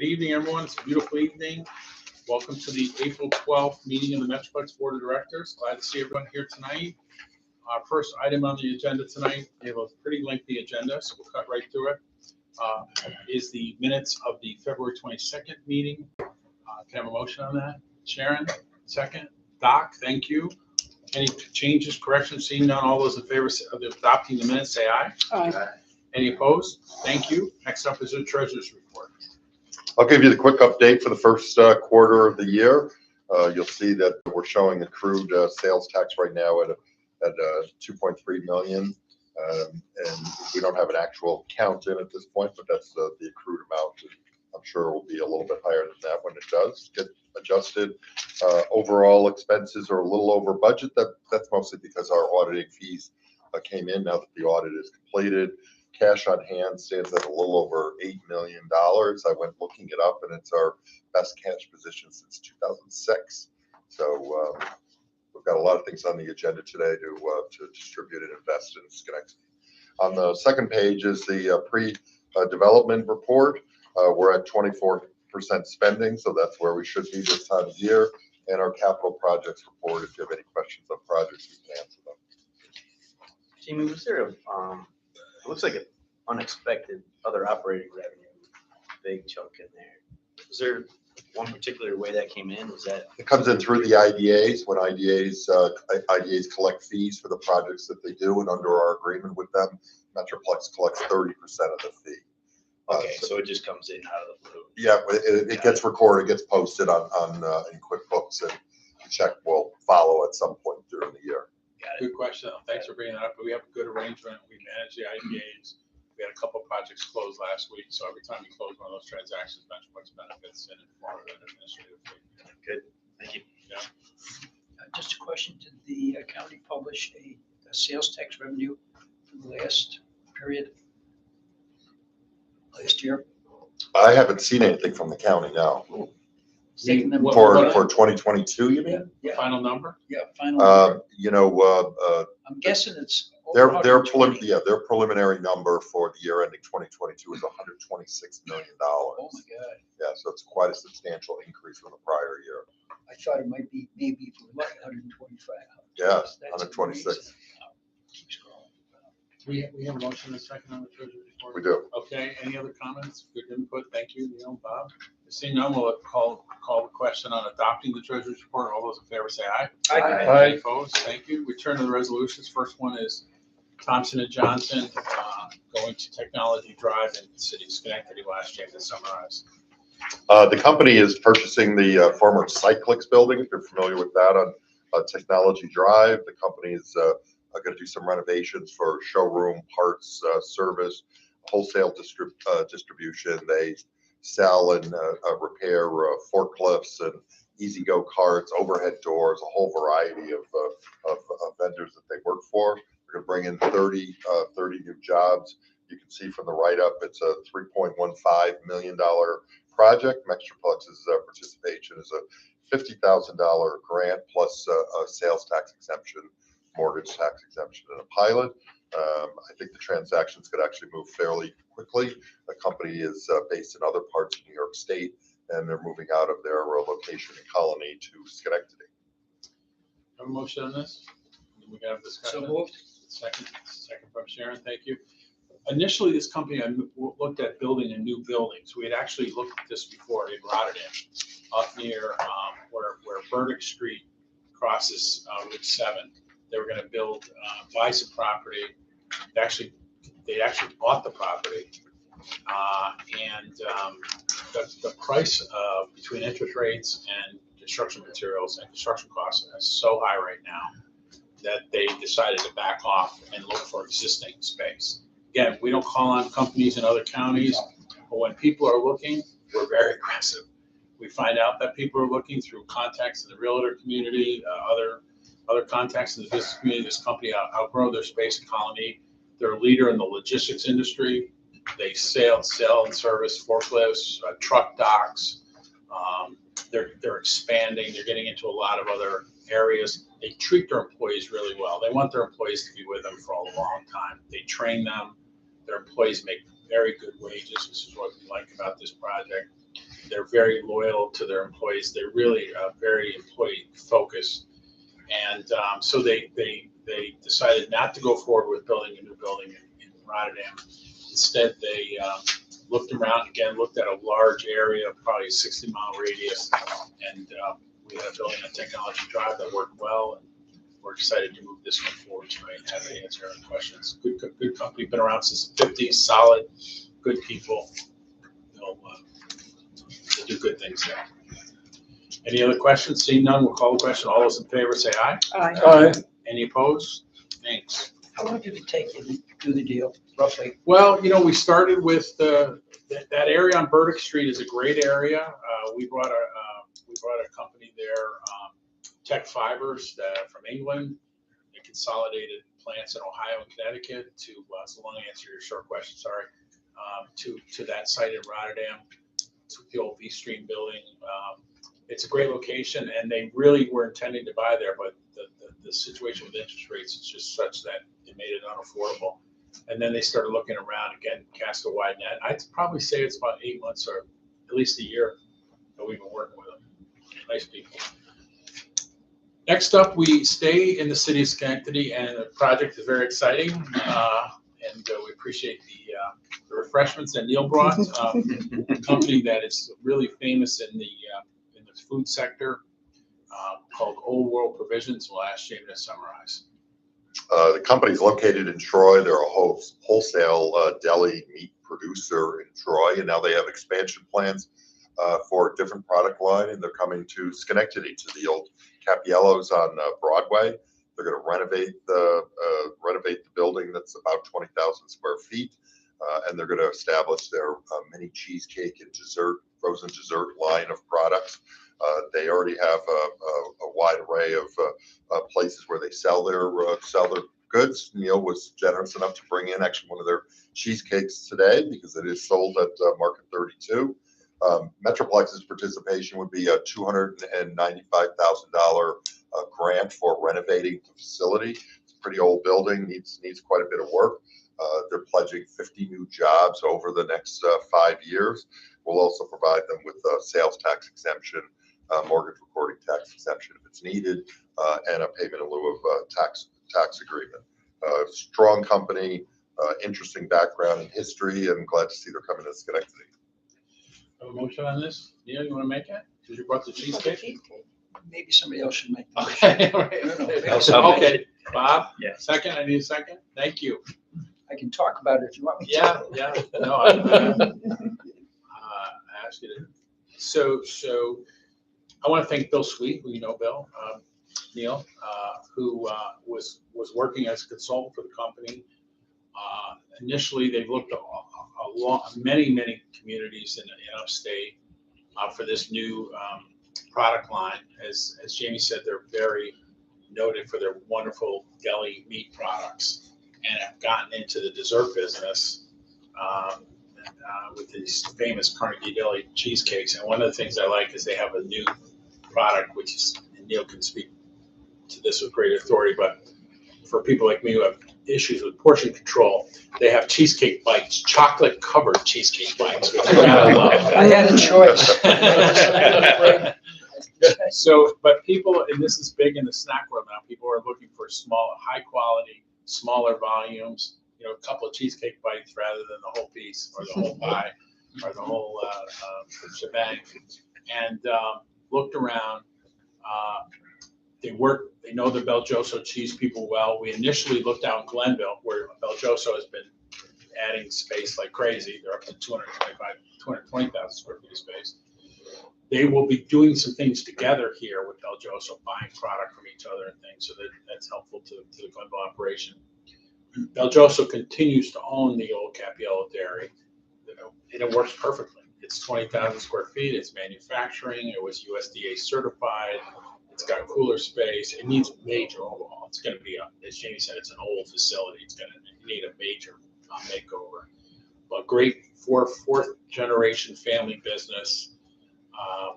evening, everyone. It's a beautiful evening. Welcome to the April 12th meeting of the Metroplex Board of Directors. Glad to see everyone here tonight. Our first item on the agenda tonight, we have a pretty lengthy agenda, so we'll cut right through it, is the minutes of the February 22nd meeting. Can I have a motion on that? Sharon, second. Doc, thank you. Any changes, corrections? Seeing none, all those in favor of adopting the minutes, say aye. Aye. Any opposed? Thank you. Next up is the treasurer's report. I'll give you the quick update for the first quarter of the year. You'll see that we're showing accrued sales tax right now at 2.3 million. And we don't have an actual count in at this point, but that's the accrued amount. I'm sure it will be a little bit higher than that when it does get adjusted. Overall expenses are a little over budget. That's mostly because our auditing fees came in now that the audit is completed. Cash on hand stands at a little over $8 million. I went looking it up, and it's our best cash position since 2006. So we've got a lot of things on the agenda today to distribute and invest in Schenectady. On the second page is the pre-development report. We're at 24% spending, so that's where we should be this time of year. And our capital projects report, if you have any questions on projects, we can answer them. Jamie, was there it looks like an unexpected other operating revenue, big chunk in there. Was there one particular way that came in? Was that? It comes in through the IDAs. When IDAs collect fees for the projects that they do, and under our agreement with them, Metroplex collects 30% of the fee. Okay, so it just comes in out of the blue. Yeah, it gets recorded, gets posted on in QuickBooks, and the check will follow at some point during the year. Good question. Thanks for bringing that up. But we have a good arrangement. We manage the IDAs. We had a couple of projects closed last week, so every time we close one of those transactions, Metroplex benefits in form of an administrative fee. Good, thank you. Yeah. Just a question: did the county publish a sales tax revenue for the last period, last year? I haven't seen anything from the county now. Taking them For 2022, you mean? Yeah. Final number? Yeah, final. I'm guessing it's their preliminary number for the year ending 2022 is $126 million. Oh my God! Yeah, so it's quite a substantial increase from the prior year. I thought it might be maybe if we're lucky 125. Yes, That's 126. amazing. Keep scrolling. We have a motion and a second on the treasurer's report. We do. Okay. Any other comments? Good input. Thank you, Neil, Bob. Seeing none, we'll call the question on adopting the treasurer's report. All those in favor say aye. Aye. Any opposed? Thank you. We turn to the resolutions. First one is Thompson and Johnson going to Technology Drive in the city of Schenectady last year to summarize. The company is purchasing the former Cyclix building, if you're familiar with that, on Technology Drive. The company is going to do some renovations for showroom, parts, service, wholesale distribution. They sell and repair forklifts and easy-go carts, overhead doors, a whole variety of vendors that they work for. They're going to bring in 30 new jobs. You can see from the write-up, it's a $3.15 million project. Metroplex's participation is a $50,000 grant plus a sales tax exemption, mortgage tax exemption, and a pilot. I think the transactions could actually move fairly quickly. The company is based in other parts of New York State, and they're moving out of their location in Colony to Schenectady. Have a motion on this? We have discussion. So moved. Second from Sharon. Thank you. Initially, this company looked at building a new building. So we had actually looked at this before in Rotterdam, up near where Burdick Street crosses Route 7. They were going to buy some property. They actually bought the property, and the price between interest rates and construction materials and construction costs is so high right now that they decided to back off and look for existing space. Again, we don't call on companies in other counties, but when people are looking, we're very aggressive. We find out that people are looking through contacts in the realtor community, other contacts in the business community. This company outgrow their space in Colony. They're a leader in the logistics industry. They sell and service forklifts, truck docks. They're expanding. They're getting into a lot of other areas. They treat their employees really well. They want their employees to be with them for a long time. They train them. Their employees make very good wages. This is what we like about this project. They're very loyal to their employees. They're really very employee focused. And so they decided not to go forward with building a new building in Rotterdam. Instead, they looked around again, looked at a large area, probably a 60-mile radius, and we had a building on Technology Drive that worked well. And we're excited to move this one forward tonight and happy to answer any questions. Good company, been around since the 50s, solid, good people. They do good things there. Any other questions? Seeing none, we'll call the question. All those in favor say aye. Aye. Any opposed? Thanks. How long did it take you to do the deal, roughly? Well, we started with that area on Burdick Street is a great area. We brought a company there, Tech Fibers from England. They consolidated plants in Ohio and Connecticut to, so long to answer your short question, sorry, to that site in Rotterdam, to the old V Stream building. It's a great location, and they really were intending to buy there, but the situation with interest rates is just such that it made it unaffordable. And then they started looking around again, cast a wide net. I'd probably say it's about 8 months or at least a year that we've been working with them. Nice people. Next up, we stay in the city of Schenectady, and the project is very exciting. And we appreciate the refreshments that Neil brought. A company that is really famous in the food sector, called Old World Provisions. We'll ask Jamie to summarize. The company's located in Troy. They're a wholesale deli meat producer in Troy, and now they have expansion plans for a different product line, and they're coming to Schenectady, to the old Capiello's on Broadway. They're going to renovate the building that's about 20,000 square feet, and they're going to establish their mini cheesecake and frozen dessert line of products. They already have a wide array of places where they sell their goods. Neil was generous enough to bring in actually one of their cheesecakes today because it is sold at Market 32. Metroplex's participation would be a $295,000 grant for renovating the facility. It's a pretty old building, needs quite a bit of work. They're pledging 50 new jobs over the next 5 years. We'll also provide them with a sales tax exemption, mortgage recording tax exemption if it's needed, and a payment in lieu of tax agreement. Strong company, interesting background and history, and glad to see they're coming to Schenectady. Have a motion on this? Neil, you want to make it? Because you brought the cheesecake? Maybe somebody else should make that. Okay. Okay. Bob? Yes. Second, I need a second. Thank you. I can talk about it if you want me to. Yeah. No, I asked you to. So I want to thank Bill Sweet, who you know, Bill, Neil, who was working as a consultant for the company. Initially, they've looked at many communities in upstate for this new product line. As Jamie said, they're very noted for their wonderful deli meat products and have gotten into the dessert business with these famous Carnegie Deli cheesecakes. And one of the things I like is they have a new product, which is, and Neil can speak to this with great authority, but for people like me who have issues with portion control, they have cheesecake bites, chocolate covered cheesecake bites, which I gotta love. I had a choice. So, but people, and this is big in the snack world now, people are looking for high quality, smaller volumes, a couple of cheesecake bites rather than the whole piece or the whole pie or the whole shebang. And looked around. They know the Belgioso cheese people well. We initially looked out in Glenville, where Belgioso has been adding space like crazy. They're up to 220,000 square feet of space. They will be doing some things together here with Belgioso, buying product from each other and things, so that's helpful to the Glenville operation. Belgioso continues to own the old Capiello dairy, and it works perfectly. It's 20,000 square feet. It's manufacturing. It was USDA certified. It's got cooler space. It needs major overhaul. It's going to be, as Jamie said, it's an old facility. It's going to need a major makeover. But great fourth generation family business.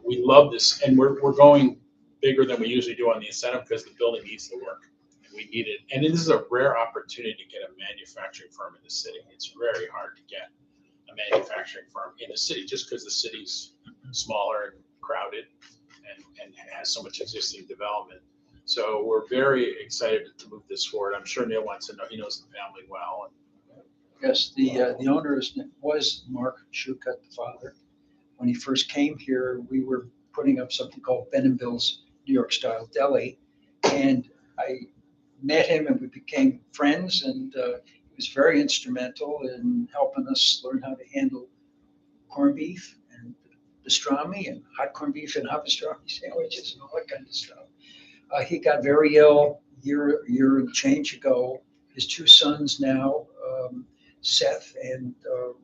We love this, and we're going bigger than we usually do on the incentive because the building needs the work. And we need it. And this is a rare opportunity to get a manufacturing firm in the city. It's very hard to get a manufacturing firm in the city just because the city's smaller and crowded and has so much existing development. So we're very excited to move this forward. I'm sure Neil wants to know, he knows the family well. Yes, the owner was Mark Schukat, the father. When he first came here, we were putting up something called Ben and Bill's New York Style Deli. And I met him and we became friends, and he was very instrumental in helping us learn how to handle corned beef and pastrami and hot corned beef and hot pastrami sandwiches and all that kind of stuff. He got very ill year and change ago. His two sons now, Seth and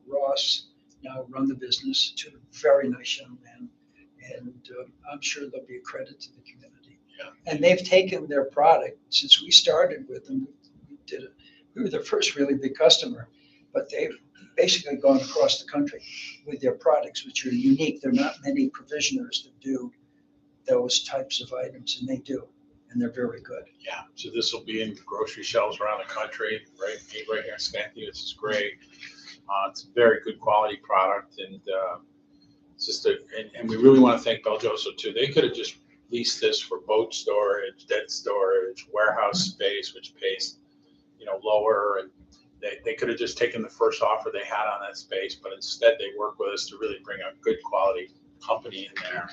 Ross, now run the business. Two very nice young men, and I'm sure they'll be a credit to the community. Yeah. And they've taken their product since we started with them. We were their first really big customer, but they've basically gone across the country with their products, which are unique. There are not many provisioners that do those types of items, and they do, and they're very good. Yeah, so this will be in grocery shelves around the country, right here in Schenectady. This is great. It's a very good quality product, and it's just and we really want to thank Belgioso too. They could have just leased this for boat storage, dead storage, warehouse space, which pays, lower, and they could have just taken the first offer they had on that space, but instead they work with us to really bring a good quality company in there.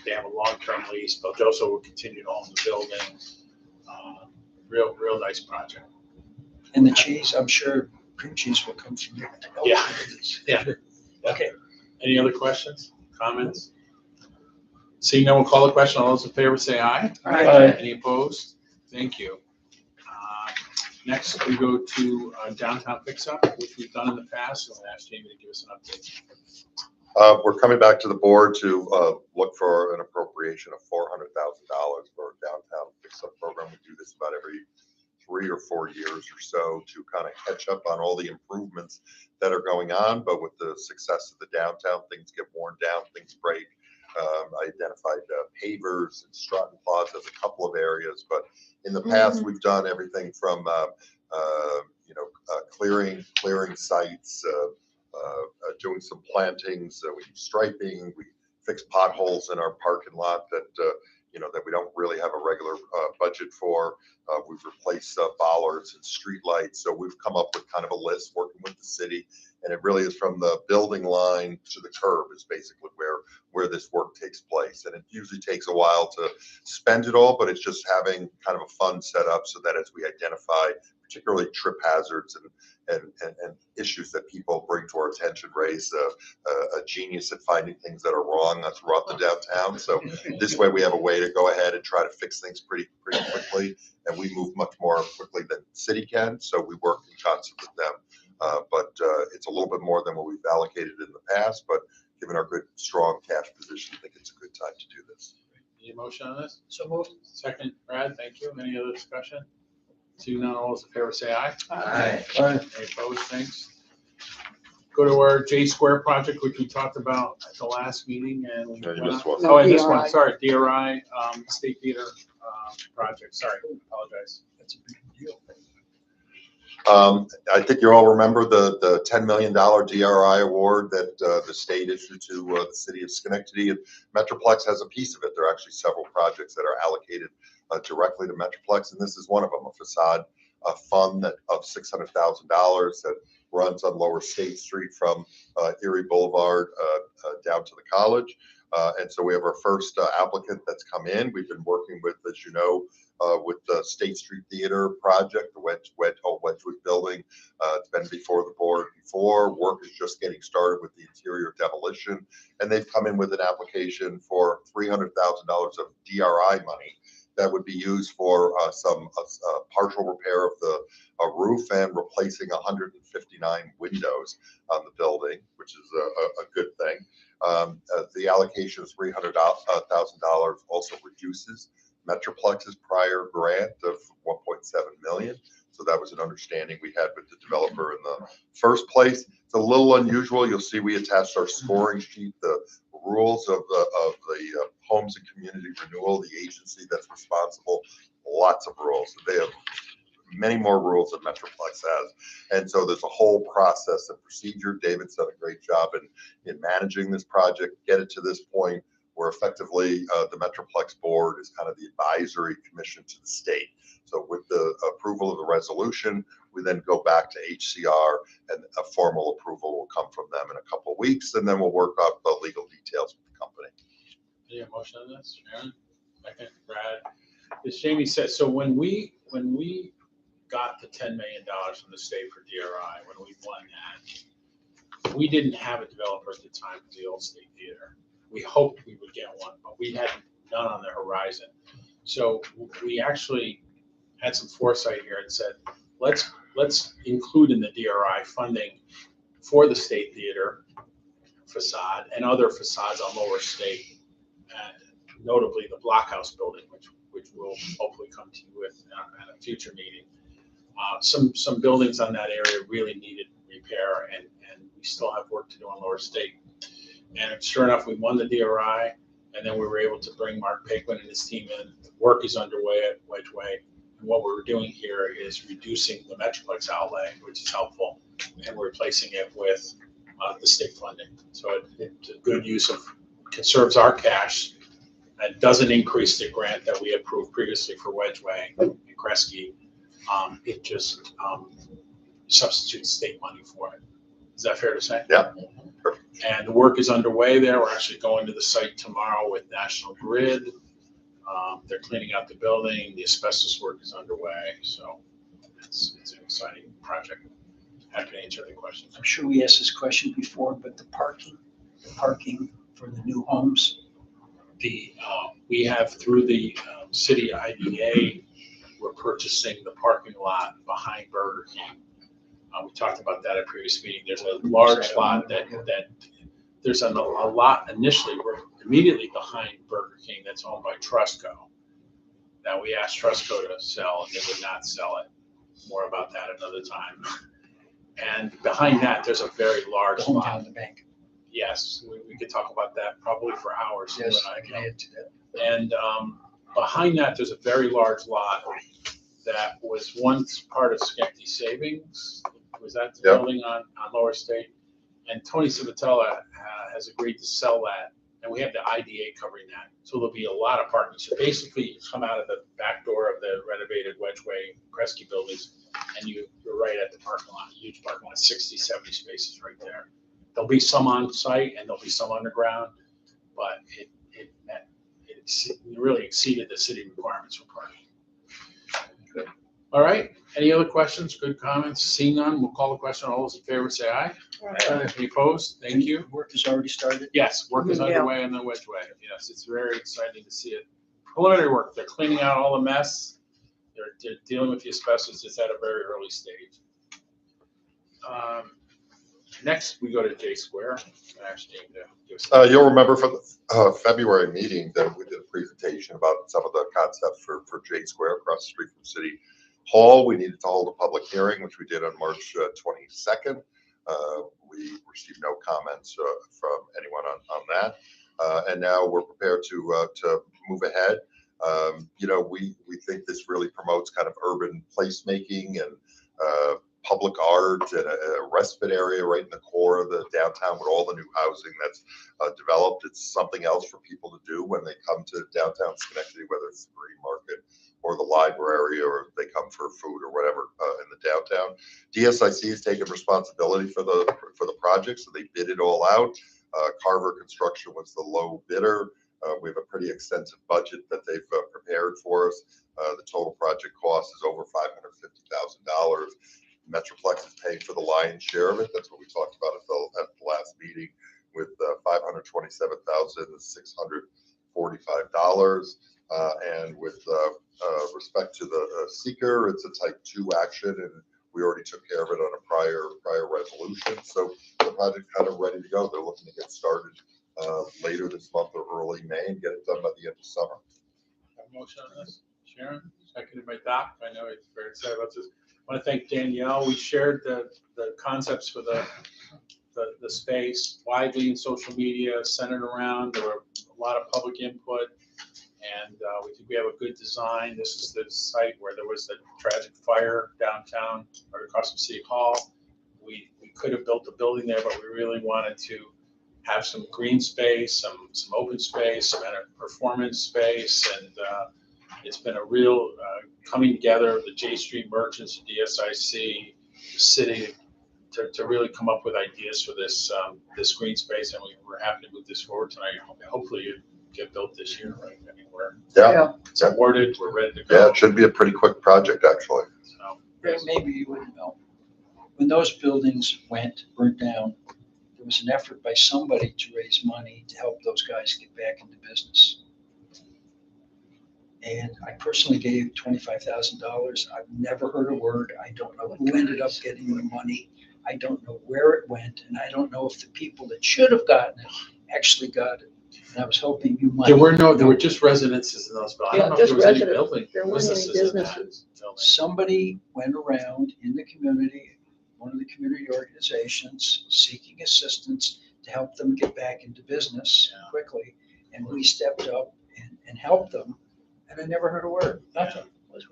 They have a long-term lease. Belgioso will continue to own the building. Real nice project. And the cheese, I'm sure cream cheese will come from there. Yeah. Yeah. Okay. Any other questions, comments? Seeing no one call the question, all those in favor say aye. Aye. Any opposed? Thank you. Next, we go to downtown fix-up, which we've done in the past. So I'll ask Jamie to give us an update. We're coming back to the board to look for an appropriation of $400,000 for a downtown fix-up program. We do this about every 3 or 4 years or so to kind of catch up on all the improvements that are going on. But with the success of the downtown, things get worn down, things break. I identified pavers and Stratton Plaza as a couple of areas, but in the past we've done everything from clearing sites, doing some plantings, we do striping, we fix potholes in our parking lot that that we don't really have a regular budget for. We've replaced bollards and street lights. So we've come up with kind of a list working with the city, and it really is from the building line to the curb is basically where this work takes place. And it usually takes a while to spend it all, but it's just having kind of a fund set up so that as we identify particularly trip hazards and issues that people bring to our attention, raise a genius at finding things that are wrong throughout the downtown. So this way we have a way to go ahead and try to fix things pretty quickly, and we move much more quickly than the city can. So we work in concert with them. But it's a little bit more than what we've allocated in the past, but given our good, strong cash position, I think it's a good time to do this. Any motion on this? So moved. Second, Brad, thank you. Any other discussion? Seeing none, all those in favor say aye. Aye. Any opposed? Thanks. Go to our J Square project, which we talked about at the last meeting, and we No, you went missed on- one. Oh, I missed DRI. one. Sorry, DRI, State Theater project. Sorry, apologize. That's a big deal. I think you all remember the $10 million DRI award that the state issued to the city of Schenectady. And Metroplex has a piece of it. There are actually several projects that are allocated directly to Metroplex, and this is one of them, a facade fund of $600,000 that runs on Lower State Street from Erie Boulevard down to the college. And so we have our first applicant that's come in. We've been working with, as you know, with the State Street Theater project, the Wedgewood building. It's been before the board before. Work is just getting started with the interior demolition. And they've come in with an application for $300,000 of DRI money that would be used for some partial repair of the roof and replacing 159 windows on the building, which is a good thing. The allocation of $300,000 also reduces Metroplex's prior grant of $1.7 million. So that was an understanding we had with the developer in the first place. It's a little unusual. You'll see we attached our scoring sheet, the rules of the Homes and Community Renewal, the agency that's responsible. Lots of rules. They have many more rules than Metroplex has. And so there's a whole process and procedure. David's done a great job in managing this project, get it to this point where effectively the Metroplex board is kind of the advisory commission to the state. So with the approval of the resolution, we then go back to HCR and a formal approval will come from them in a couple of weeks, and then we'll work up the legal details with the company. Any motion on this, Sharon? Second, Brad. As Jamie said, so when we got the $10 million from the state for DRI, when we won that, we didn't have a developer at the time for the old State Theater. We hoped we would get one, but we had none on the horizon. So we actually had some foresight here and said, let's include in the DRI funding for the State Theater facade and other facades on Lower State, notably the Blockhouse building, which we'll hopefully come to you with at a future meeting. Some buildings on that area really needed repair, and we still have work to do on Lower State. And sure enough, we won the DRI, and then we were able to bring Mark Paquin and his team in. Work is underway at Wedgeway, and what we're doing here is reducing the Metroplex outlay, which is helpful, and we're replacing it with the state funding. So it's a good use of, conserves our cash, and doesn't increase the grant that we approved previously for Wedgeway and Kresge. It just substitutes state money for it. Is that fair to say? Yeah. And the work is underway there. We're actually going to the site tomorrow with National Grid. They're cleaning out the building. The asbestos work is underway. So it's an exciting project. Happy to answer any questions. I'm sure we asked this question before, but the parking for the new homes. We have through the city IDA, we're purchasing the parking lot behind Burger King. We talked about that at a previous meeting. There's a large lot that there's a lot initially, we're immediately behind Burger King that's owned by Trustco. Now we asked Trustco to sell and they would not sell it. More about that another time. And behind that, there's a very large lot. Hometown, the bank. Yes, we could talk about that probably for hours. Yes, you I and can add to that. And behind that, there's a very large lot that was once part of Schenectady Savings. Was that the Yep. building on Lower State? And Tony Civatella has agreed to sell that, and we have the IDA covering that. So there'll be a lot of parking. So basically, you come out of the back door of the renovated Wedgeway Kresge buildings, and you're right at the parking lot, huge parking lot, 60, 70 spaces right there. There'll be some on site and there'll be some underground, but it really exceeded the city requirements for parking. Good. All right, any other questions, good comments? Seeing none, we'll call the question. All those in favor say aye. Any opposed? Thank you. Work has already started. Yes, work is underway on the Wedgeway. Yes, it's very exciting to see it. Preliminary work, they're cleaning out all the mess. They're dealing with the asbestos. It's at a very early stage. Next, we go to J Square. Actually, You'll remember from the February meeting that we did a presentation about some of the concepts for J Square across the street from City Hall. We needed to hold a public hearing, which we did on March 22nd. We received no comments from anyone on that. And now we're prepared to move ahead. We think this really promotes kind of urban placemaking and public art and a respite area right in the core of the downtown with all the new housing that's developed. It's something else for people to do when they come to downtown Schenectady, whether it's the Green Market or the library, or they come for food or whatever in the downtown. DSIC has taken responsibility for the project, so they bid it all out. Carver Construction was the low bidder. We have a pretty extensive budget that they've prepared for us. The total project cost is over $550,000. Metroplex is paying for the lion's share of it. That's what we talked about at the last meeting, with $527,645. And with respect to the seeker, it's a type 2 action, and we already took care of it on a prior resolution. So the project's kind of ready to go. They're looking to get started later this month or early May and get it done by the end of summer. Have a motion on this? Sharon, seconded by Doc. I know he's very excited about this. I want to thank Danielle. We shared the concepts for the space widely in social media, sent it around. There were a lot of public input, And we think we have a good design. This is the site where there was a tragic fire downtown or across from City Hall. We could have built a building there, but we really wanted to have some green space, some open space, some performance space, and it's been a real coming together of the J Street merchants, DSIC, the city, to really come up with ideas for this green space, and we're happy to move this forward tonight. Hopefully, it get built this year, right? I mean, it's awarded, we're ready to go. Yeah, it should be a pretty quick project, actually. So, Maybe you wouldn't know. When those buildings burnt down, there was an effort by somebody to raise money to help those guys get back into business. And I personally gave $25,000. I've never heard a word. I don't know who ended up getting the money. I don't know where it went, and I don't know if the people that should have gotten it actually got it. And I was hoping you might. There were just residences in those buildings. I don't know if there was any building. There weren't any businesses in that businesses. building. Somebody went around in the community, one of the community organizations, seeking assistance to help them get back into business quickly. And we stepped up and helped them. And I never heard a word, nothing.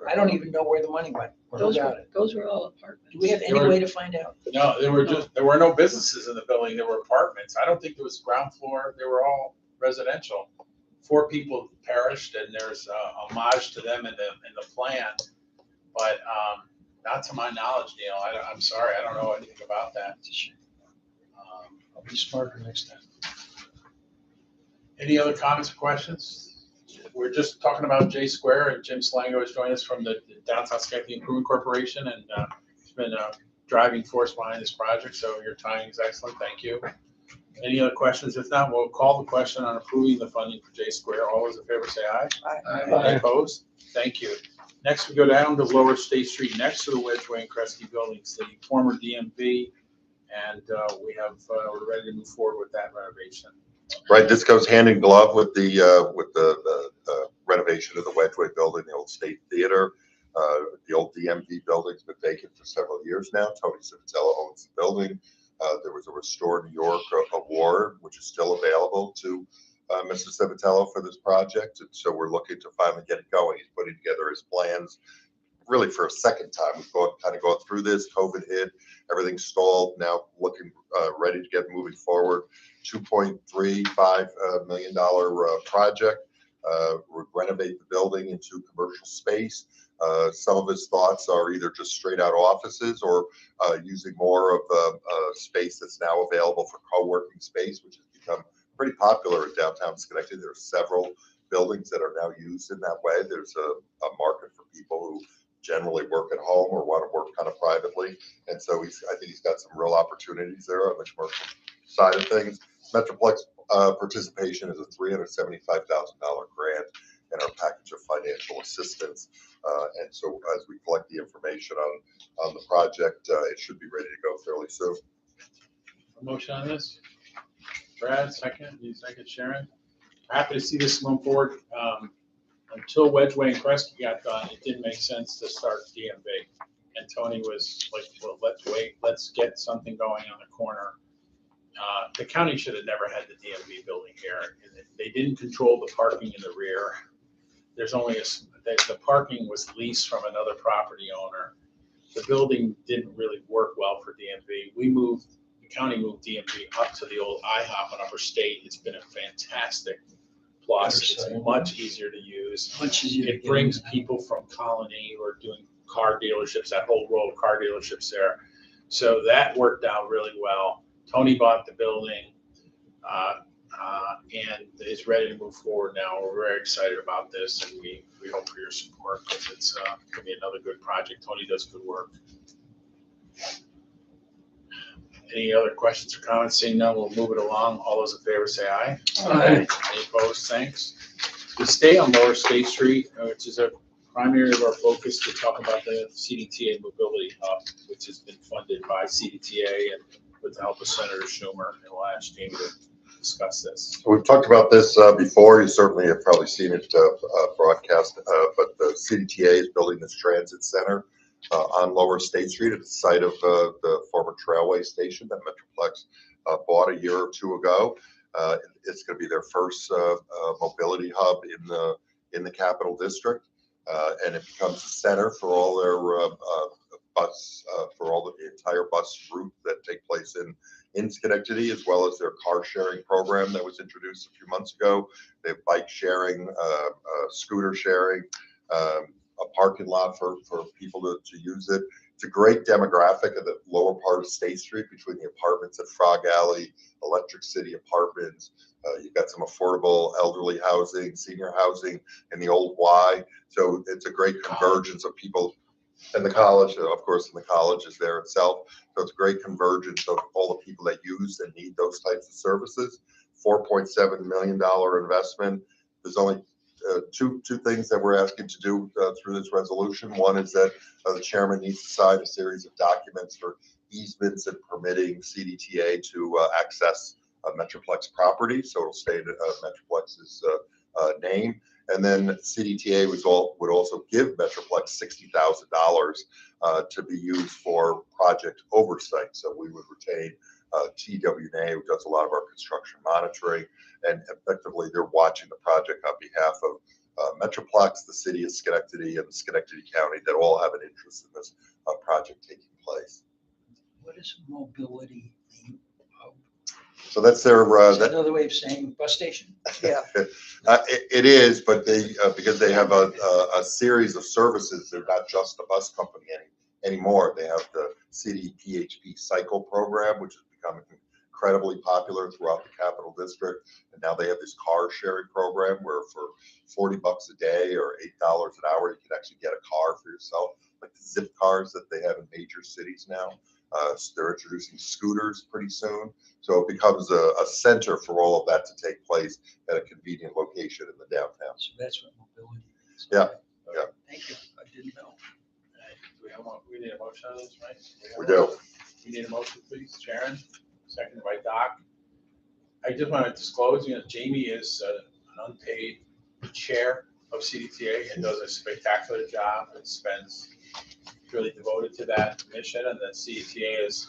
I don't even know where the money went or who got it. Those were all apartments. Do we have any way to find out? No, there were no businesses in the building. There were apartments. I don't think there was ground floor. They were all residential. 4 people perished, and there's a homage to them in the plan, but not to my knowledge, Neil. I'm sorry, I don't know anything about that. I'll be smarter next time. Any other comments or questions? We're just talking about J Square, and Jim Slango has joined us from the Downtown Schenectady Improvement Corporation, and he's been a driving force behind this project, so your timing is excellent. Thank you. Any other questions? If not, we'll call the question on approving the funding for J Square. All those in favor say aye. Aye. Any opposed? Thank you. Next, we go down to Lower State Street, next to the Wedgeway and Kresge buildings, the former DMV, and we're ready to move forward with that renovation. Right, this goes hand in glove with the renovation of the Wedgeway building, the old State Theater. The old DMV building's been vacant for several years now. Tony Civitello owns the building. There was a Restore New York award, which is still available to Mr. Civitello for this project. And so we're looking to finally get it going. He's putting together his plans really for a second time. We've kind of gone through this. COVID hit, everything's stalled. Now looking ready to get moving forward. $2.35 million project. Renovate the building into commercial space. Some of his thoughts are either just straight out offices or using more of space that's now available for co-working space, which has become pretty popular in downtown Schenectady. There are several buildings that are now used in that way. There's a market for people who generally work at home or want to work kind of privately. And so I think he's got some real opportunities there on the commercial side of things. Metroplex participation is a $375,000 grant in our package of financial assistance. And so as we collect the information on the project, it should be ready to go fairly soon. A motion on this? Brad, second. You second, Sharon? Happy to see this going forward. Until Wedgeway and Kresge got done, it didn't make sense to start DMV. And Tony was like, well, let's wait. Let's get something going on the corner. The county should have never had the DMV building here. They didn't control the parking in the rear. There's only the parking was leased from another property owner. The building didn't really work well for DMV. The county moved DMV up to the old IHOP on Upper State. It's been a fantastic plus. It's much easier to use. Much easier. It brings people from Colony who are doing car dealerships, that whole row of car dealerships there. So that worked out really well. Tony bought the building and is ready to move forward now. We're very excited about this, and we hope for your support because it's going to be another good project. Tony does good work. Any other questions or comments? Seeing none, we'll move it along. All those in favor say aye. Aye. Any opposed? Thanks. We stay on Lower State Street, which is a primary of our focus to talk about the CDTA Mobility Hub, which has been funded by CDTA and with the help of Senator Schumer. And we'll ask Jamie to discuss this. We've talked about this before. You certainly have probably seen it broadcast, but the CDTA is building this transit center on Lower State Street at the site of the former Trailway station that Metroplex bought a year or two ago. It's going to be their first mobility hub in the Capital District, and it becomes a center for all their for all the entire bus route that take place in Schenectady, as well as their car sharing program that was introduced a few months ago. They have bike sharing, scooter sharing, a parking lot for people to use it. It's a great demographic of the lower part of State Street between the apartments at Frog Alley, Electric City Apartments. You've got some affordable elderly housing, senior housing in the Old Y. So it's a great convergence of people. And the college, of course, and the college is there itself. So it's a great convergence of all the people that use and need those types of services. $4.7 million investment. There's only two things that we're asking to do through this resolution. One is that the chairman needs to sign a series of documents for easements and permitting CDTA to access Metroplex property. So it'll stay in Metroplex's name. And then CDTA would also give Metroplex $60,000 to be used for project oversight. So we would retain TWNA, who does a lot of our construction monitoring, and effectively they're watching the project on behalf of Metroplex, the city of Schenectady, and the Schenectady County that all have an interest in this project taking place. What is mobility mean? So that's their Is that another way of saying bus station? Yeah. it is, but they because they have a series of services. They're not just a bus company anymore. They have the city PHP cycle program, which has become incredibly popular throughout the Capital District. And now they have this car sharing program where for $40 a day or $8 an hour, you can actually get a car for yourself, like the Zip cars that they have in major cities now. So they're introducing scooters pretty soon. So it becomes a center for all of that to take place at a convenient location in the downtown. So that's what mobility means. Yeah, Okay. yeah. Thank you. I didn't know. We need a motion on this, right? We do. We need a motion, please. Sharon, seconded by Doc. I just want to disclose, Jamie is an unpaid chair of CDTA and does a spectacular job and spends really devoted to that mission, and that CDTA has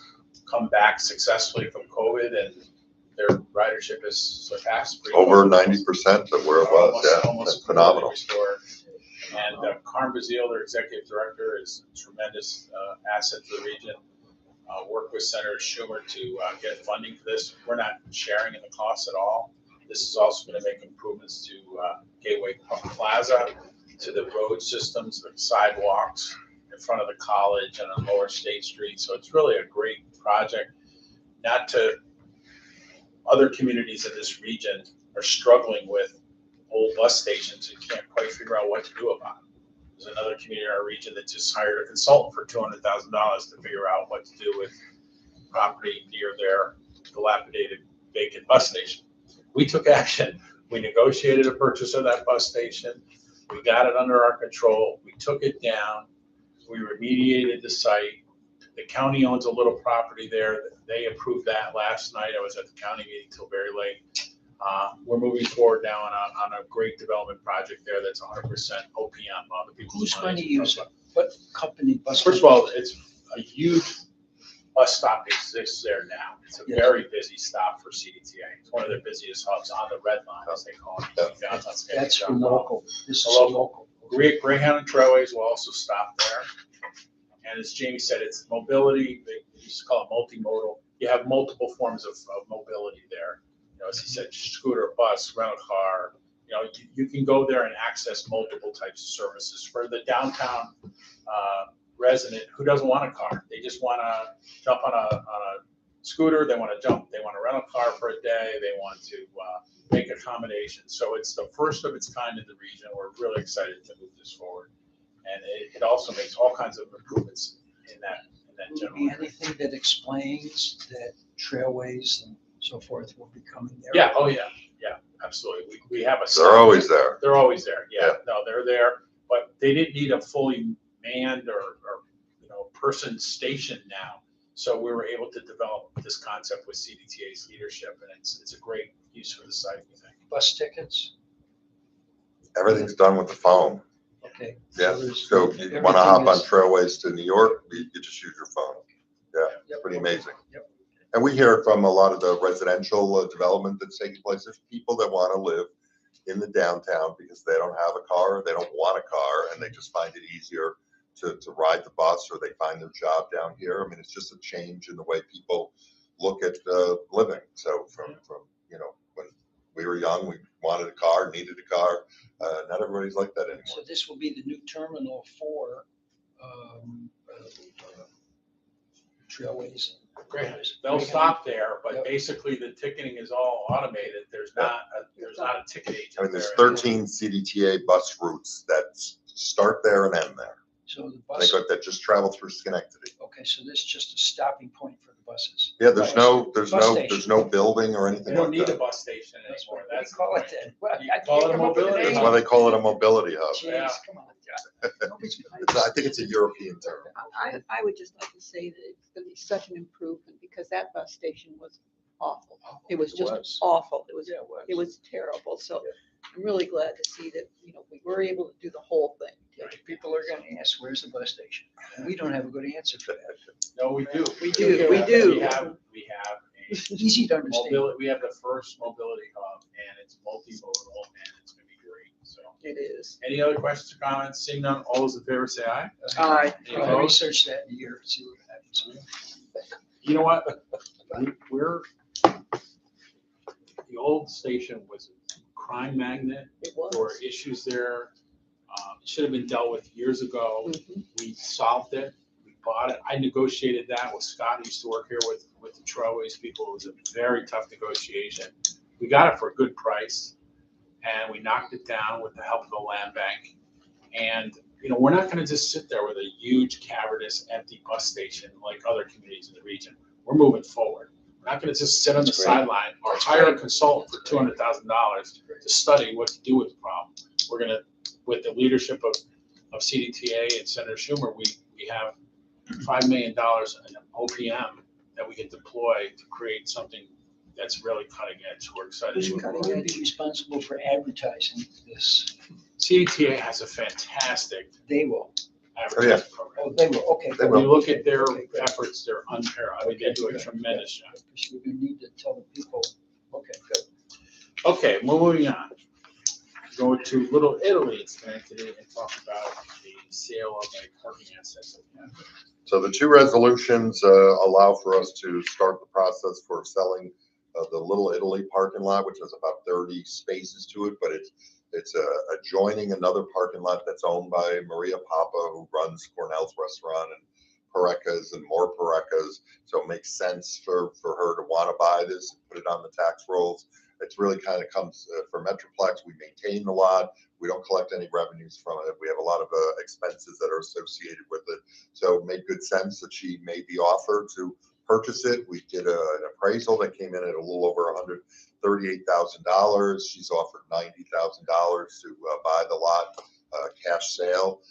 come back successfully from COVID, and their ridership has surpassed Over 90% of where it was. Almost That's phenomenal. Restored. And Carm Bazile, their executive director, is a tremendous asset to the region. Work with Senator Schumer to get funding for this. We're not sharing in the costs at all. This is also going to make improvements to Gateway Plaza, to the road systems, the sidewalks in front of the college and on Lower State Street. So it's really a great project. Not to other communities in this region are struggling with old bus stations and can't quite figure out what to do about it. There's another community in our region that just hired a consultant for $200,000 to figure out what to do with property near their dilapidated vacant bus station. We took action. We negotiated a purchase of that bus station. We got it under our control. We took it down. We remediated the site. The county owns a little property there. They approved that last night. I was at the county meeting till very late. We're moving forward now on a great development project there that's 100% OPM. Who's going to use it? What company? Bus First of all, it's a huge bus stop exists there now. It's a Yes. very busy stop for CDTA. It's one of their busiest hubs on the red line, as they call it. Downtown Schenectady. That's for local. This is Local. local. Greyhound and Trailways will also stop there. And as Jamie said, it's mobility. They used to call it multimodal. You have multiple forms of mobility there. As he said, scooter, bus, rental car. You can go there and access multiple types of services. For the downtown resident who doesn't want a car, they just want to jump on a scooter. They want to jump. They want a rental car for a day. They want to make accommodations. So it's the first of its kind in the region. We're really excited to move this forward, and it also makes all kinds of improvements in that general area. Anything that explains that trailways and so forth will be coming there. Yeah. Oh, yeah. Yeah. Absolutely. We have a. They're always there. They're always there. Yeah. Yeah. No, they're there, but they didn't need a fully manned or person station now. So we were able to develop this concept with CDTA's leadership, and it's a great use for the site, we think. Bus tickets. Everything's done with the phone. Okay. Yeah. there's- So if you want to hop on everything is- Trailways to New York, you just use your phone. Yeah, Yep. pretty amazing. Yep. And we hear from a lot of the residential development that's taking place. There's people that want to live in the downtown because they don't have a car, or they don't want a car, and they just find it easier to ride the bus, or they find their job down here. I mean, it's just a change in the way people look at living. So from when we were young, we wanted a car, needed a car. Not everybody's like that anymore. So this will be the new terminal for trailways. Great. They'll stop there, but basically the ticketing is all automated. There's not a ticket agent. I mean, there's there. 13 CDTA bus routes that start there and end there. So the They bus, got that just travel through Schenectady. okay, so this is just a stopping point for the buses. Yeah, there's Bus no building or anything You don't like need a that. bus station That's anymore. what we That's call it then. Well, You I call can't it a come up with mobility name. That's why they call it a mobility hub. Jeez, Yeah. come on, John. Nobody's gonna- I think it's a European term. I would just like to say that it's going to be such an improvement because that bus station was awful. It was just awful. Yeah, It was terrible. So I'm really glad to see that, we were able to do the whole thing. People are gonna ask, where's the bus station? And we don't have a good answer for that. No, we do. We do, we do. We have a Easy to understand. mobility, we have the first mobility hub and it's multimodal and it's gonna be great. So It is. any other questions or comments? Seeing none, all those in favor say aye. Aye. Any I'll opposed? research that in a year, see what happens. You know what? We're, the old station was a crime magnet. It There were was. issues there. It should have been dealt with years ago. Mhm. We solved it. We bought it. I negotiated that with Scott, who used to work here with the Trailways people. It was a very tough negotiation. We got it for a good price and we knocked it down with the help of the land bank. And, we're not gonna just sit there with a huge cavernous empty bus station like other communities in the region. We're moving forward. We're not gonna just sit on the That's great. sideline or hire a consultant for $200,000 to study what to do with the problem. We're gonna, with the leadership of CDTA and Senator Schumer, we have $5 million in OPM that we can deploy to create something that's really cutting edge. We're excited. Who's to move going forward. to be responsible for advertising this? CDTA has a fantastic They will. advertising program. Oh, they will, okay. They When will. you look at their Okay, good. efforts, they're unparalleled. I mean, they do a tremendous job. Because we're going to need to tell the people, okay, good. Okay, moving on. Go to Little Italy in Schenectady and talk about the sale of a parking assets. So the two resolutions allow for us to start the process for selling the Little Italy parking lot, which has about 30 spaces to it, but it's adjoining another parking lot that's owned by Maria Papa, who runs Cornell's Restaurant and Parecas and more Parecas. So it makes sense for her to want to buy this and put it on the tax rolls. It's really kind of comes from Metroplex. We maintain the lot. We don't collect any revenues from it. We have a lot of expenses that are associated with it. So it made good sense that she made the offer to purchase it. We did an appraisal that came in at a little over $138,000. She's offered $90,000 to buy the lot, cash sale.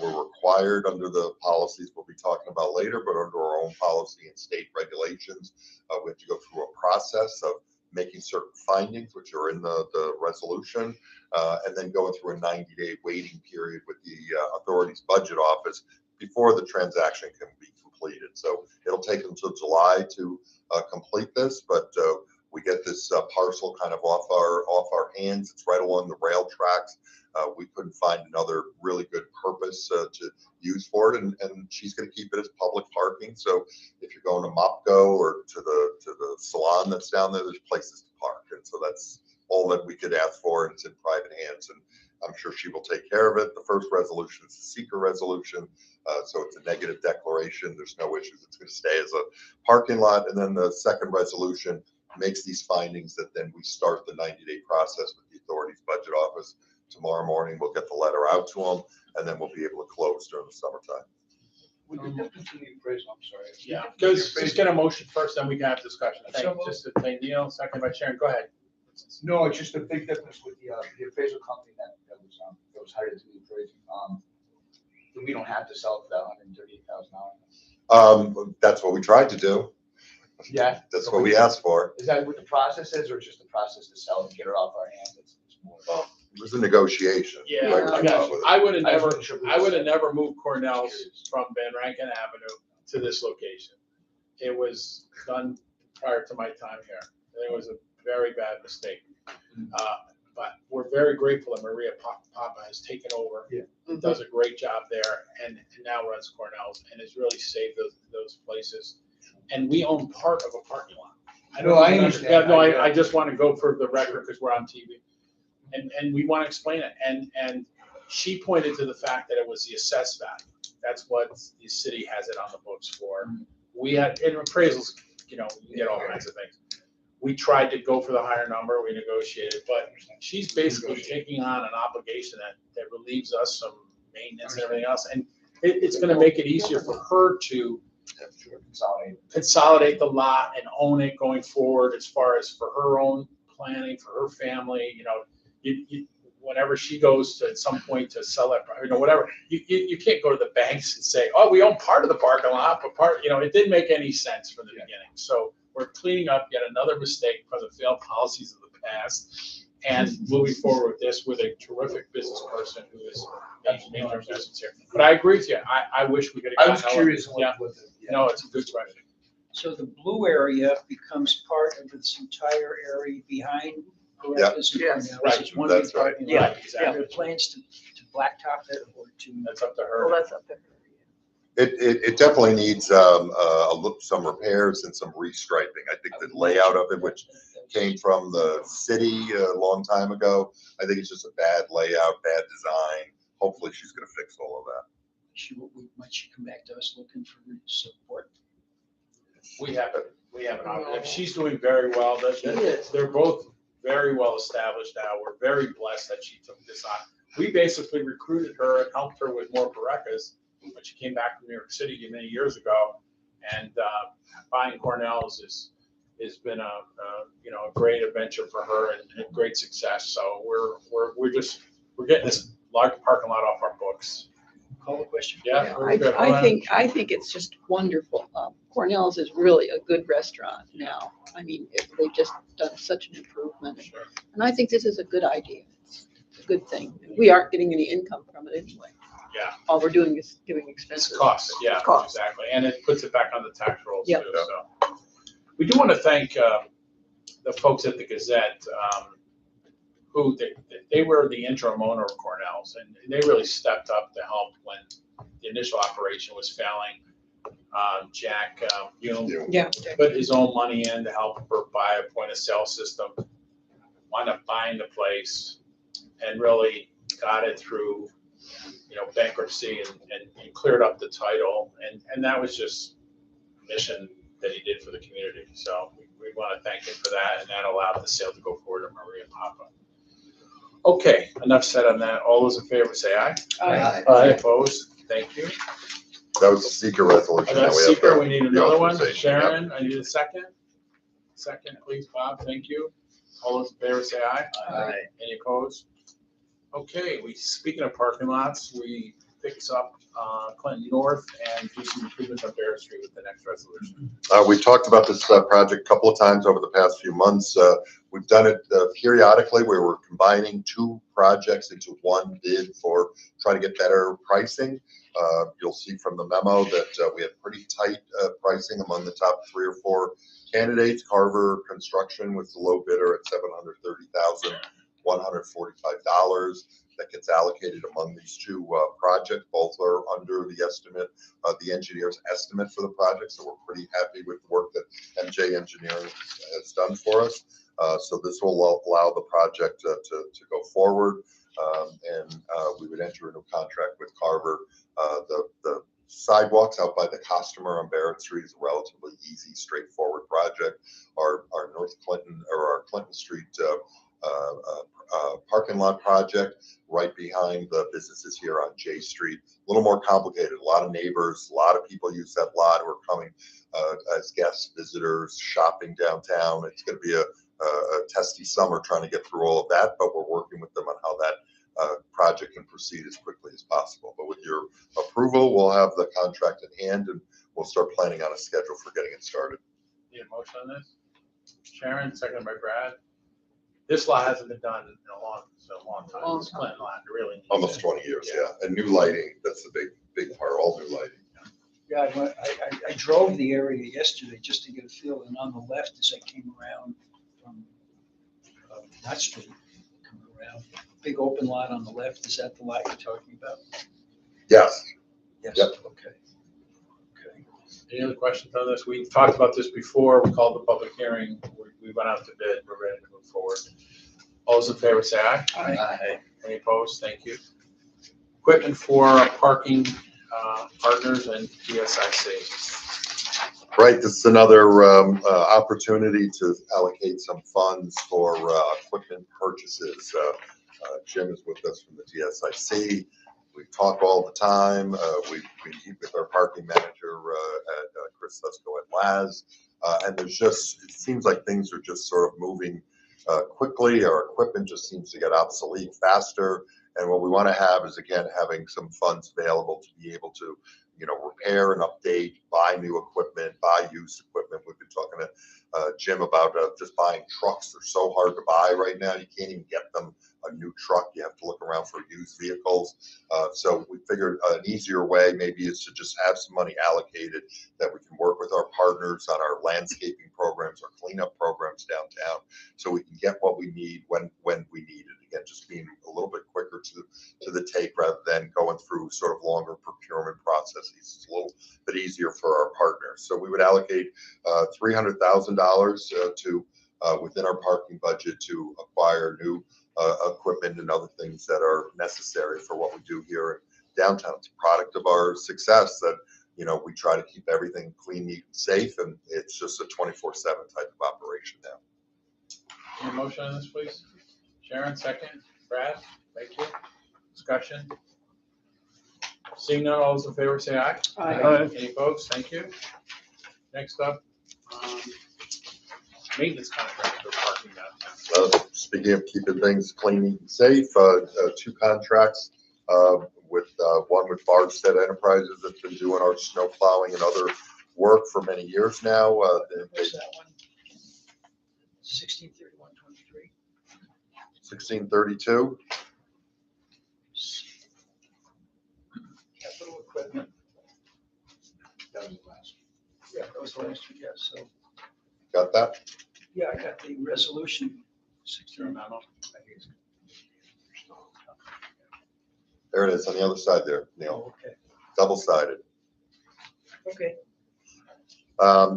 We're required under the policies we'll be talking about later, but under our own policy and state regulations, we have to go through a process of making certain findings, which are in the resolution, and then going through a 90-day waiting period with the authority's budget office before the transaction can be completed. So it'll take until July to complete this, but we get this parcel kind of off our hands. It's right along the rail tracks. We couldn't find another really good purpose to use for it, and she's going to keep it as public parking. So if you're going to MOPCO or to the salon that's down there, there's places to park, and so that's all that we could ask for, and it's in private hands, and I'm sure she will take care of it. The first resolution is a seeker resolution, so it's a negative declaration. There's no issues. It's going to stay as a parking lot, and then the second resolution makes these findings that then we start the 90-day process with the authority's budget office. Tomorrow morning, we'll get the letter out to them, and then we'll be able to close during the summertime. Would you discontinue appraisal? I'm sorry. Yeah, because just get a motion first, then we can have discussion. So Just to thank Neil, second by Sharon. Go ahead. No, it's just a big difference with the appraisal company that was hired to do the appraisal. We don't have to sell it for that $138,000. That's what we tried to do. Yeah. That's what we asked for. Is that what the process is, or just the process to sell it and get it off our hands? It's more. It was a negotiation. Yeah, Right, I got you. I would have never, wasn't sure if it I was- would have never moved Cornell's from Van Rankin Avenue to this location. It was done prior to my time here. It was a very bad mistake. But we're very grateful that Maria Papa has taken over. Yeah. And does a great job there and now runs Cornell's and has really saved those places. And we own part of a parking lot. No, I understand. Yeah, no, I just want to go for the record because we're on TV. And we want to explain it. And she pointed to the fact that it was the assessed value. That's what the city has it on the books for. We had, in appraisals, you know, you get all kinds of things. We tried to go for the higher number, we negotiated, but she's basically taking on an obligation that relieves us some maintenance and everything else. And it's gonna make it easier for her to consolidate the lot and own it going forward as far as for her own planning, for her family, you know, whenever she goes to at some point to sell that, you know, whatever, you can't go to the banks and say, oh, we own part of the parking lot, but part, you know, it didn't make any sense from the beginning. So we're cleaning up yet another mistake from the failed policies of the past and moving forward with this with a terrific business person who is making our investments here. But I agree with you. I wish we could have. I was curious Yeah. No, it's a good question. So the blue area becomes part of this entire area behind Correctus and Yes. Cornell. Right. It's one That's big parking lot. Right, Are exactly. there plans to blacktop it or to? That's up to Well, her. that's up there. It definitely needs some repairs and some restriping. I think the layout of it, which came from the city a long time ago, I think it's just a bad layout, bad design. Hopefully she's gonna fix all of that. Might she come back to us looking for support? We have an option. She's doing very well. They're both very well established now. We're very blessed that she took this on. We basically recruited her and helped her with more Parecas when she came back from New York City many years ago. And buying Cornell's has been a great adventure for her and great success. So we're getting this large parking lot off our books. Call the question. Yeah, very good. I think it's just wonderful. Cornell's is really a good restaurant now. I mean, they've just done such an improvement. Sure. And I think this is a good idea. It's a good thing. We aren't getting any income from it anyway. Yeah. All we're doing is giving expenses. It's cost, yeah, Cost. exactly. And it puts it back on the tax rolls Yep. too, so. We do want to thank the folks at the Gazette, who they were the interim owner of Cornell's, and they really stepped up to help when the initial operation was failing. Jack Hume Yeah. put his own money in to help her buy a point of sale system, wound up buying the place, and really got it through, you know, bankruptcy and cleared up the title. And that was just a mission that he did for the community. So we want to thank him for that. And that allowed the sale to go forward to Maria Papa. Okay, enough said on that. All those in favor say aye. Aye. Opposed? Thank you. That was a secret resolution. Now That's we have secret. the- We need the another one. authorization. Yep. Sharon, I need a second. Second, please, Bob. Thank you. All those in favor say aye. Aye. Any opposed? Okay, speaking of parking lots, we fix up Clinton North and do some improvements on Barrett Street with the next resolution. We talked about this project a couple of times over the past few months. We've done it periodically where we're combining two projects into one bid for trying to get better pricing. You'll see from the memo that we had pretty tight pricing among the top 3 or 4 candidates. Carver Construction was the low bidder at $730,145. That gets allocated among these two projects. Both are under the estimate, the engineer's estimate for the project. So we're pretty happy with the work that MJ Engineering has done for us. So this will allow the project to go forward. And we would enter into a contract with Carver. The sidewalks out by the customer on Barrett Street is a relatively easy, straightforward project. Our North Clinton or our Clinton Street parking lot project right behind the businesses here on J Street. A little more complicated. A lot of neighbors, a lot of people use that lot who are coming as guests, visitors, shopping downtown. It's going to be a testy summer trying to get through all of that, but we're working with them on how that project can proceed as quickly as possible. But with your approval, we'll have the contract in hand and we'll start planning on a schedule for getting it started. Need a motion on this? Sharon, seconded by Brad. This lot hasn't been done in a long time. This Clinton lot, it really needs Almost it. 20 years, yeah. And new lighting, that's the big part, all new lighting. Yeah, I drove the area yesterday just to get a feel, and on the left as I came around from Knott Street, coming around, big open lot on the left, is that the lot you're talking about? Yes. Yes. Yep. Okay. Okay. Any other questions on this? We talked about this before. We called the public hearing. We went out to bid. We're ready to move forward. All those in favor say aye. Aye. Any opposed? Thank you. Equipment for parking partners and PSIC. Right, this is another opportunity to allocate some funds for equipment purchases. Jim is with us from the TSIC. We talk all the time. We meet with our parking manager at Chris Susko at Laz. And there's just, it seems like things are just sort of moving quickly. Our equipment just seems to get obsolete faster. And what we want to have is, again, having some funds available to be able to, you know, repair and update, buy new equipment, buy used equipment. We've been talking to Jim about just buying trucks. They're so hard to buy right now. You can't even get them a new truck. You have to look around for used vehicles. So we figured an easier way maybe is to just have some money allocated that we can work with our partners on our landscaping programs, our cleanup programs downtown, so we can get what we need when we need it. Again, just being a little bit quicker to the tape rather than going through sort of longer procurement processes. It's a little bit easier for our partners. So we would allocate $300,000 to within our parking budget to acquire new equipment and other things that are necessary for what we do here in downtown. It's a product of our success that, you know, we try to keep everything clean, neat, and safe, and it's just a 24/7 type of operation now. Any motion on this, please? Sharon, second. Brad, thank you. Discussion. Seeing none, all those in favor say aye. Aye. Any opposed? Thank you. Next up, maintenance contract for parking downtown. Speaking of keeping things clean, neat, and safe, two contracts with one with Bardstead Enterprises that's been doing our snow plowing and other work for many years now. Where's that one? 16/31/23. 1632. Capital equipment. That was the last. Yeah, that was the last one, yeah, so, Got that? yeah, I got the resolution. Your memo. There it is on the other side there, Neil. Oh, okay. Double-sided. Okay.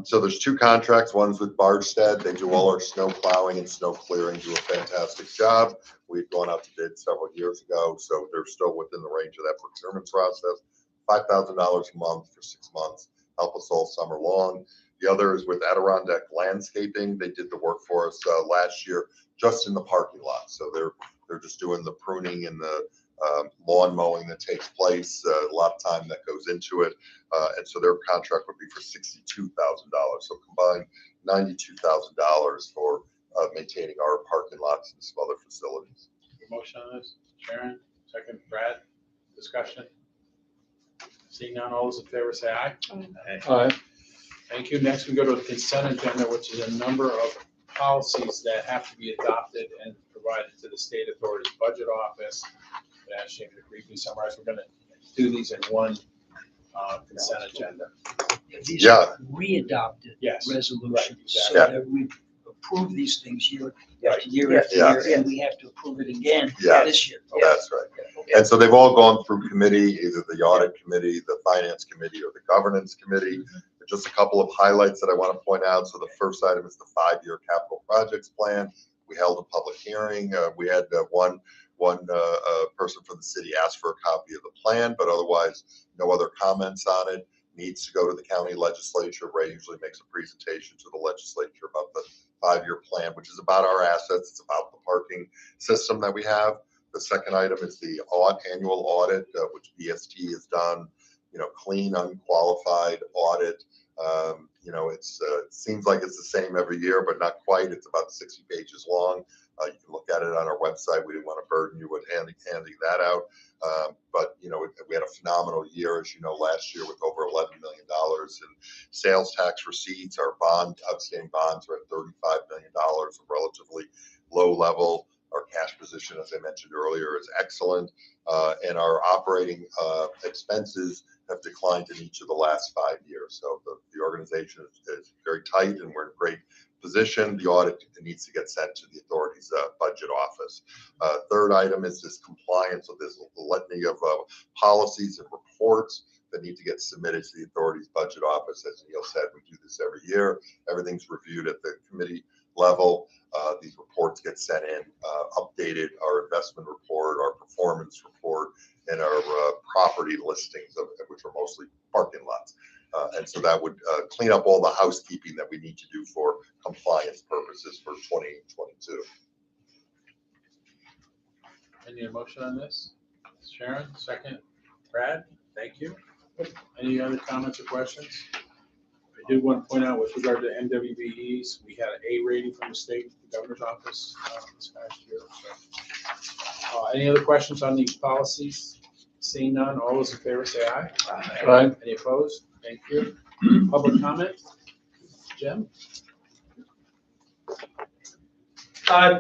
So there's two contracts. One's with Bardstead. They do all our snow plowing and snow clearing, do a fantastic job. We've gone out to bid several years ago, so they're still within the range of that procurement process. $5,000 a month for 6 months, help us all summer long. The other is with Adirondack Landscaping. They did the work for us last year, just in the parking lot. So they're just doing the pruning and the lawn mowing that takes place, a lot of time that goes into it. And so their contract would be for $62,000. So combined $92,000 for maintaining our parking lots and some other facilities. Motion on this? Sharon, second. Brad, discussion. Seeing none, all those in favor say aye. Aye. Thank you. Next, we go to the consent agenda, which is a number of policies that have to be adopted and provided to the state authorities budget office. I asked Jamie to briefly summarize. We're going to do these in one consent agenda. These Yeah. are re-adopted Yes. resolutions, Right, so exactly. that we approve these things year Right. after year Yeah. after year, and we have to approve it again Yeah. this year. That's right. And so they've all gone through committee, either the audit committee, the finance committee, or the governance committee. Just a couple of highlights that I want to point out. So the first item is the 5-year capital projects plan. We held a public hearing. We had one person from the city ask for a copy of the plan, but otherwise no other comments on it. Needs to go to the county legislature. Ray usually makes a presentation to the legislature about the 5-year plan, which is about our assets. It's about the parking system that we have. The second item is the annual audit, which BST has done, clean, unqualified audit. It seems like it's the same every year, but not quite. It's about 60 pages long. You can look at it on our website. We didn't want to burden you with handing that out. But we had a phenomenal year, as you know, last year with over $11 million in sales tax receipts. Our outstanding bonds are at $35 million, a relatively low level. Our cash position, as I mentioned earlier, is excellent. And our operating expenses have declined in each of the last 5 years. So the organization is very tight, and we're in a great position. The audit needs to get sent to the authorities Authority's budget office. Third item is this compliance with this litany of policies and reports that need to get submitted to the authority's budget office. As Neil said, we do this every year. Everything's reviewed at the committee level. These reports get sent in, updated, our investment report, our performance report, and our property listings, which are mostly parking lots. And so that would clean up all the housekeeping that we need to do for compliance purposes for 2022. I need a motion on this. Sharon, second. Brad, thank you. Any other comments or questions? I did want to point out with regard to MWBEs, we had an A rating from the state governor's office this past year. So, any other questions on these policies? Seeing none, all those in favor say aye. Aye. Any opposed? Thank you. Public comment? Jim?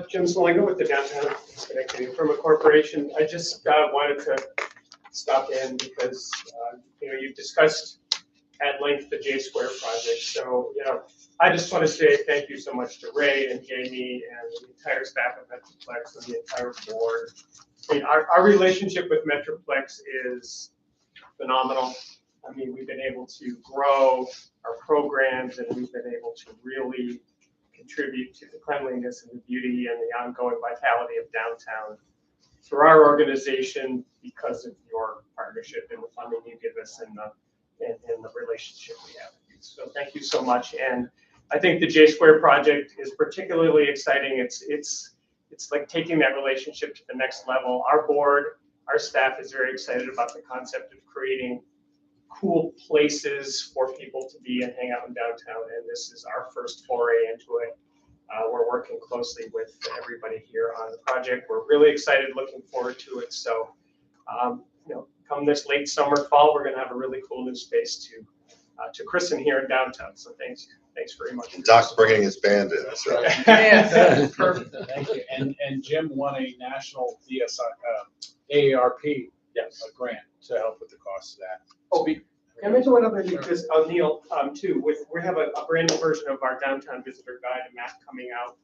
Jim Slinger with the Downtown Schenectady Improvement Corporation. I just wanted to stop in because, you've discussed at length the J Square project. So, I just want to say thank you so much to Ray and Jamie and the entire staff of Metroplex and the entire board. I mean, our relationship with Metroplex is phenomenal. I mean, we've been able to grow our programs and we've been able to really contribute to the cleanliness and the beauty and the ongoing vitality of downtown through our organization because of your partnership and the funding you give us and the relationship we have with you. So thank you so much. And I think the J Square project is particularly exciting. It's like taking that relationship to the next level. Our board, our staff is very excited about the concept of creating cool places for people to be and hang out in downtown. And this is our first foray into it. We're working closely with everybody here on the project. We're really excited, looking forward to it. So, come this late summer, fall, we're going to have a really cool new space to christen here in downtown. So thanks very much. And Doc's bringing his band in. That's So. right. Yeah, perfect. Thank you. And Jim won a national AARP grant to help with the cost of that. Oh, can I mention one other thing, because Neil, too, we have a brand new version of our downtown visitor guide and map coming out.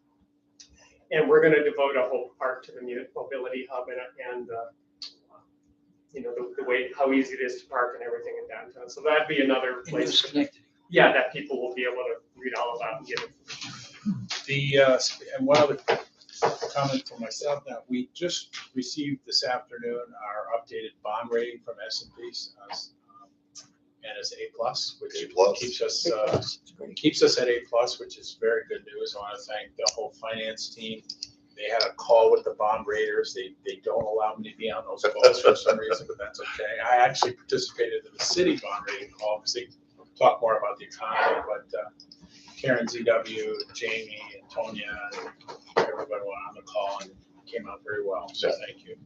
And we're going to devote a whole part to the mobility hub and the way, how easy it is to park and everything in downtown. So that'd be another place, that people will be able to read all about and get it. And one other comment for myself now, we just received this afternoon our updated bond rating from S&P, and it's A+, which keeps us at A+, which is very good news. I want to thank the whole finance team. They had a call with the bond raters. They don't allow me to be on those calls for some reason, but that's okay. I actually participated in the city bond rating call because they talk more about the economy, but Karen ZW, Jamie, and Tonya, and everybody went on the call and came out very well. So thank you.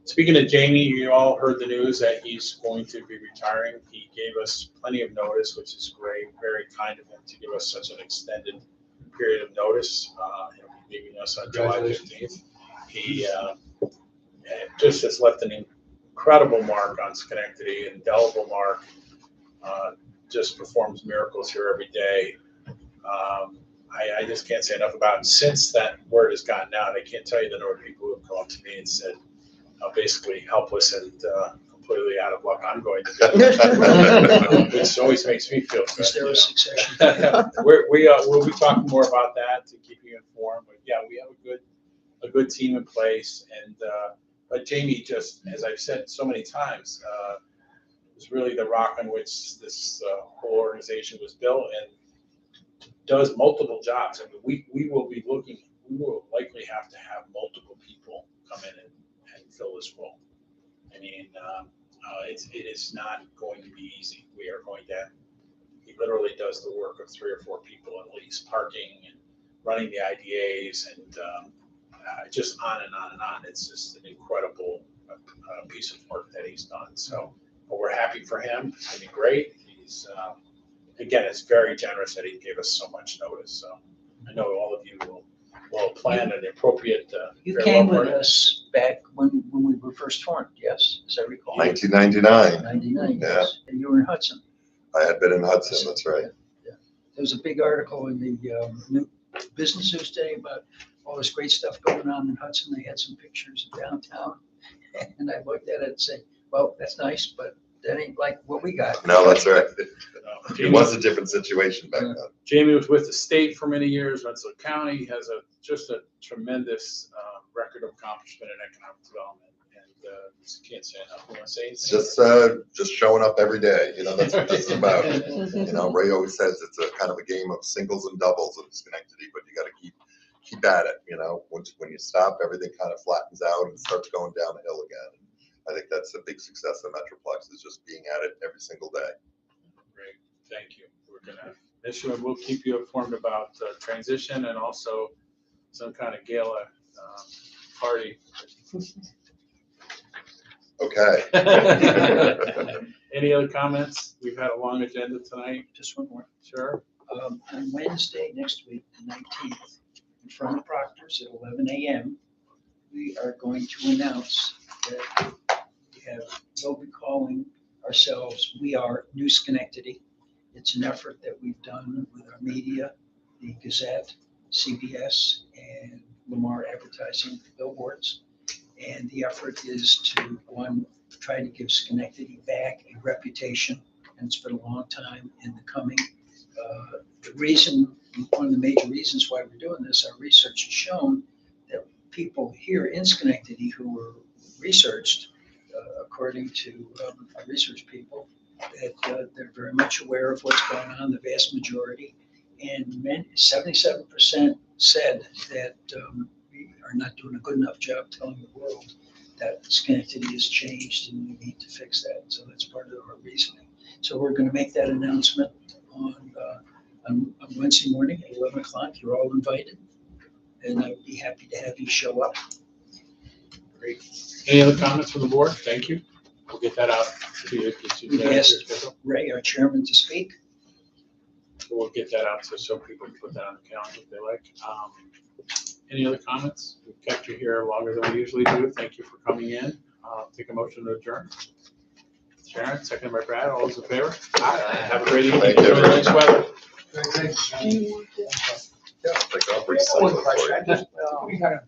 Speaking of Jamie, you all heard the news that he's going to be retiring. He gave us plenty of notice, which is great. Very kind of him to give us such an extended period of notice. He'll be leaving us on July 15th. He just has left an incredible mark on Schenectady, an indelible mark. Just performs miracles here every day. I just can't say enough about him. Since that word has gotten out, I can't tell you the number of people who have come up to me and said, basically helpless and completely out of luck, I'm going to be. Which always makes me feel good. Is there a succession? We'll be talking more about that to keep you informed. But yeah, we have a good team in place. And but Jamie, just as I've said so many times, is really the rock on which this whole organization was built, and does multiple jobs. I mean, we will likely have to have multiple people come in and fill this role. I mean, it is not going to be easy. He literally does the work of 3 or 4 people at least, parking and running the IDAs and just on and on and on. It's just an incredible piece of work that he's done. So we're happy for him. I mean, great. He's, again, it's very generous that he gave us so much notice. So I know all of you will plan an appropriate. You came with us back when we were first formed, yes, as I recall. 1999. 99, Yeah. yes. And you were in Hudson. I had been in Hudson, that's right. Yeah. There was a big article in the New Business News today about all this great stuff going on in Hudson. They had some pictures of downtown. And I looked at it and said, well, that's nice, but that ain't like what we got. No, that's right. It Jamie- was a different situation back then. Jamie was with the state for many years. Rensselaer County has just a tremendous record of accomplishment in economic development. And just can't say enough. You want to say anything? Just showing up every day, that's what this is about. Ray always says it's a kind of a game of singles and doubles in Schenectady, but you got to keep at it. When you stop, everything kind of flattens out and starts going down the hill again. I think that's a big success of Metroplex, is just being at it every single day. Great, thank you. We're gonna miss you, and we'll keep you informed about transition and also some kind of gala party. Okay. Any other comments? We've had a long agenda tonight. Just one more. Sure. On Wednesday next week, the 19th, in front of Proctor's at 11 a.m., we are going to announce that we'll be calling ourselves We Are New Schenectady. It's an effort that we've done with our media, the Gazette, CBS, and Lamar Advertising Billboards. And the effort is to, one, try to give Schenectady back a reputation, and it's been a long time in the coming. One of the major reasons why we're doing this, our research has shown that people here in Schenectady who were researched, according to our research people, that they're very much aware of what's going on, the vast majority. And 77% said that we are not doing a good enough job telling the world that Schenectady has changed and we need to fix that. So that's part of our reasoning. So we're going to make that announcement on Wednesday morning at 11 o'clock. You're all invited, and I'd be happy to have you show up. Great. Any other comments from the board? Thank you. We'll get that out to you. Yes. Ray, our chairman, to speak. We'll get that out so people can put that on the calendar if they like. Any other comments? We've kept you here longer than we usually do. Thank you for coming in. Take a motion to adjourn. Sharon, second by Brad. All those in favor? Aye. Have a great evening. Thank you. Enjoy the nice weather. Like, I'll bring some for you. We had a-